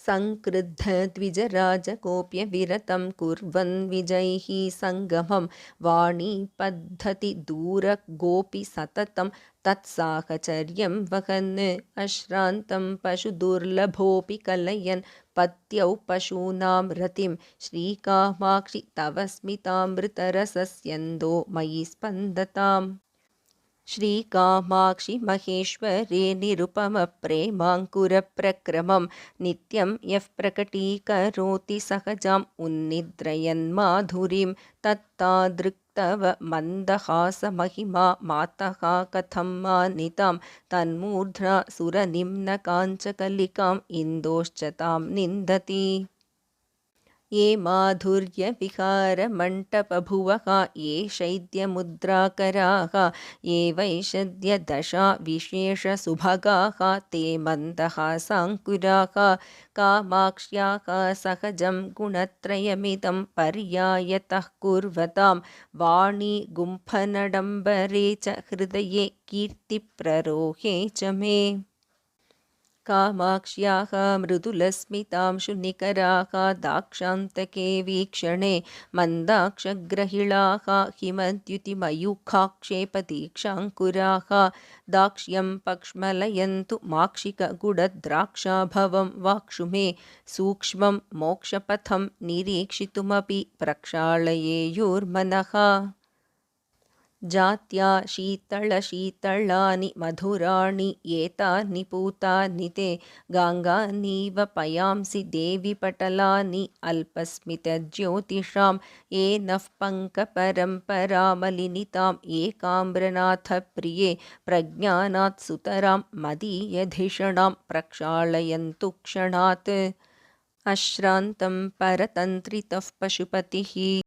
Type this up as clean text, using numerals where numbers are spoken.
सङ्क्रुद्धद्विजराजकोऽप्यविरतं कुर्वन् विजैः सङ्गमं वाणीपद्धति दूरगोऽपि सततं तत्साहचर्यं वहन् अश्रान्तं पशुदुर्लभोऽपि कलयन् पत्यौ पशूनां रतिं श्रीकामाक्षि तव स्मितामृतरसस्यन्दो मयि स्पन्दताम्। श्रीकामाक्षि महेश्वरे निरुपमप्रेमाङ्कुरप्रक्रमं नित्यं यः प्रकटीकरोति सहजाम् उन्निद्रयन्माधुरीं तत्तादृक्तव मन्दहासमहिमा मातः कथं मानितां तन्मूर्ध्ना सुरनिम्नकाञ्चकलिकाम् इन्दोश्च तां निन्दति। ये माधुर्यविहारमण्टपभुवः ये शैद्यमुद्राकराः ये वैशद्यदशा विशेषसुभगाः ते मन्दहासाङ्कुराः कामाक्ष्याः सहजं गुणत्रयमिदं पर्यायतः कुर्वतां वाणी गुम्फनडम्बरे च हृदये कीर्तिप्ररोहे च मे। कामाक्ष्याः मृदुलस्मितांशुनिकराः दाक्षान्तके वीक्षणे मन्दाक्षग्रहिणाः हिमद्युतिमयूखाक्षेपदीक्षाङ्कुराः दाक्ष्यं पक्ष्मलयन्तु माक्षिकगुडद्राक्षाभवं वाक्षु मे सूक्ष्मं मोक्षपथं निरीक्षितुमपि प्रक्षालयेयुर्मनः। जात्या शीतलशीतलानि मधुराणि एतानि पूतानि ते गाङ्गानीव पयांसि देवि पटलानि अल्पस्मितज्योतिषां ये नः पङ्कपरम्परामलिनितां एकाम्रनाथप्रिये प्रज्ञानात् सुतरां मदीयधिषणां प्रक्षालयन्तु क्षणात्। अश्रान्तं परतन्त्रितः पशुपतिः